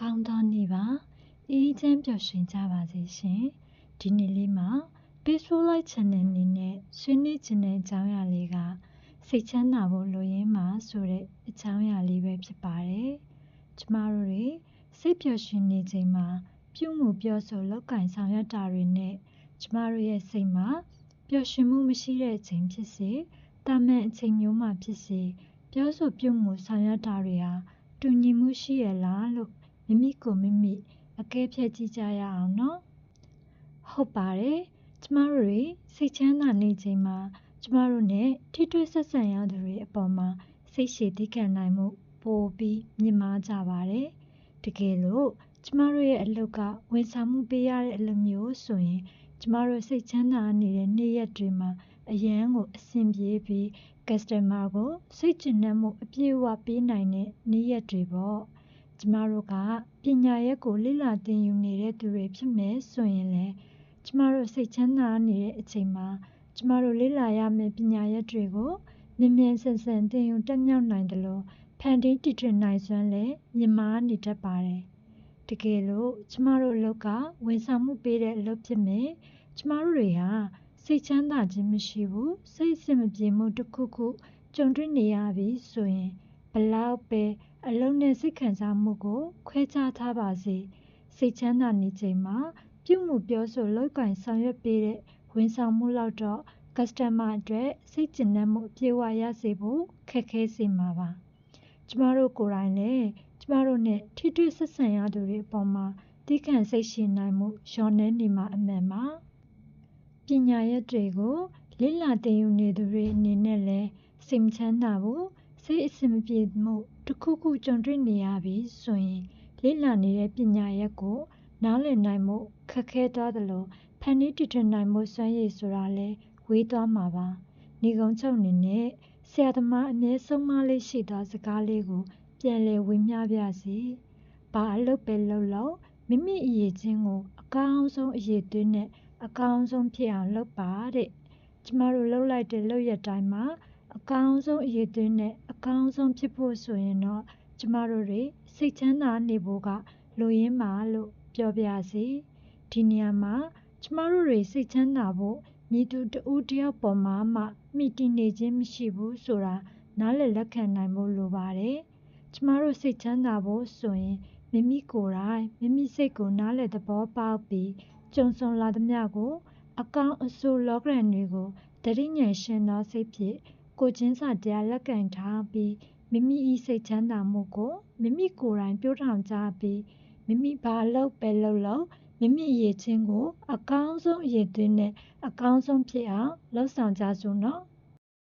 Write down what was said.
ကောင်းသောနေ့ပါအေးချမ်းပျော်ရွှင်ကြပါစေရှင်ဒီနေ့လေးမှာ Peaceful Light Channel အနေနဲ့ဆွေးနွေးခြင်းတဲ့အကြောင်းအရာလေးကစိတ်ချမ်းသာဖို့လိုရင်းမှာဆိုတဲ့အကြောင်းအရာလေးပဲဖြစ်ပါတယ်ကျမတို့တွေစိတ်ပျော်ရွှင်နေချိန်မှာပြုမှုပြောဆိုလုပ်ကိုင်ဆောင်ရွက်တာတွေနဲ့ကျမတို့ရဲ့စိတ်မှာပျော်ရွှင်မှုမရှိတဲ့အချိန်ဖြစ်စေတာမန်အချိန်မျိုးမှာဖြစ်စေပြောဆိုပြုမှုဆောင်ရွက်တာတွေဟာတူညီမှုရှိရလားလို့မိမိကိုယ်မိမိအကဲဖြတ်ကြည့်ကြရအောင်နော်ဟုတ်ပါတယ်ကျမတို့တွေစိတ်ချမ်းသာနေချိန်မှာကျမတို့နဲ့ထိတွေ့ဆက်ဆံရသူတွေအပေါ်မှာစိတ်ရှည်သည်းခံနိုင်မှုပိုပြီးမြင့်မားကြပါတယ်တကယ်လို့ကျမတို့ရဲ့အလုပ်ကဝန်ဆောင်မှုပေးရတဲ့အလုပ်မျိုးဆိုရင်ကျမတို့စိတ်ချမ်းသာနေတဲ့နေ့ရက်တွေမှာအရန်ကိုအဆင်ပြေပြီး customer ကိုစိတ်ကျဉ်နှံ့မှုအပြည့်အဝပေးနိုင်တဲ့နေ့ရက်တွေပေါ့ကျမတို့ကပညာရက်ကိုလေ့လာသင်ယူနေတဲ့သူတွေဖြစ်မယ်ဆိုရင်လည်းကျမတို့စိတ်ချမ်းသာနေတဲ့အချိန်မှာကျမတို့လေ့လာရမယ့်ပညာရက်တွေကိုမြန်မြန်ဆန်ဆန်သင်ယူတက်မြောက်နိုင်တယ်လို့ဖန်တီးတည်ထွင်နိုင်စွမ်းလည်းမြင့်မားနေတတ်ပါတယ်တကယ်လို့ကျမတို့အလုပ်ကဝန်ဆောင်မှုပေးတဲ့အလုပ်ဖြစ်မယ်ကျမတို့တွေဟာစိတ်ချမ်းသာခြင်းမရှိဘူးစိတ်အဆင်မပြေမှုတစ်ခုခုကြုံတွေ့နေရပြီဆိုရင်ဘလောက်ပဲအလုံးနဲ့စိတ်ခံစားမှုကိုခွဲခြားထားပါစေစိတ်ချမ်းသာနေချိန်မှာပြုမှုပြောဆိုလုပ်ကိုင်ဆောင်ရွက်ပေးတဲ့ဝန်ဆောင်မှုလောက်တော့ customer အတွက်စိတ်ကျဉ်နှံ့မှုအပြည့်အဝရစေဖို့ခက်ခဲစေမှာပါကျမတို့ကိုယ်တိုင်လည်းကျမတို့နဲ့ထိတွေ့ဆက်ဆံရသူတွေအပေါ်မှာသီးခံစိတ်ရှည်နိုင်မှုလျော့နည်းနေမှာအမှန်ပါပညာရက်တွေကိုလေ့လာသင်ယူနေသူတွေအနေနဲ့လည်းစိတ်မချမ်းသာဘူးစိတ်အဆင်မပြေမှုတစ်ခုခုကြုံတွေ့နေရပြီဆိုရင်လေ့လာနေတဲ့ပညာရက်ကိုနားလည်နိုင်မှုခက်ခဲသွားသလိုဖန်တီးတည်ထွင်နိုင်မှုစွမ်းရည်ဆိုတာလည်းဝေးသွားမှာပါနေကုန်းချုပ်အနေနဲ့ဆရာသမားအမြဲဆုံးမလေးရှိသောစကားလေးကိုပြန်လည်ဝေမျှပြစီဘာအလုပ်ပဲလုပ်လို့မိမိအရေးချင်းကိုအကောင်းဆုံးအရေးသွေးနဲ့အကောင်းဆုံးဖြစ်အောင်လုပ်ပါတဲ့ကျမတို့လှုပ်လိုက်တဲ့လုပ်ရတိုင်းမှာအကောင်းဆုံးအရေးသွေးနဲ့အကောင်းဆုံးဖြစ်ဖို့ဆိုရင်တော့ကျမတို့တွေစိတ်ချမ်းသာနေဖို့ကလိုရင်းပါလို့ပြောပြစီဒီနေရာမှာကျမတို့တွေစိတ်ချမ်းသာဖို့မည်သူတဦးတယောက်ပေါ်မှာမှမိတည်နေခြင်းမရှိဘူးဆိုတာနားလည်လက်ခံနိုင်ဖို့လိုပါတယ်ကျမတို့စိတ်ချမ်းသာဖို့ဆိုရင်မိမိကိုယ်တိုင်မိမိစိတ်ကိုနားလည်သဘောပေါက်ပြီးကြုံဆုံလာသမျှကိုအကောင်းအဆိုးလောကရန်တွေကိုတတိဉာဏ်ရှင်သောစိတ်ဖြင့်ကိုချင်းစာတရားလက်ကင်ထားပြီးမိမိ၏စိတ်ချမ်းသာမှုကိုမိမိကိုယ်တိုင်ပြောထောင်ကြပြီးမိမိဘာလုပ်ပဲလုပ်လို့မိမိအရေးချင်းကိုအကောင်းဆုံးအရေးသွင်းနဲ့အကောင်းဆုံးဖြစ်အောင်လှုပ်ဆောင်ကြစို့နော်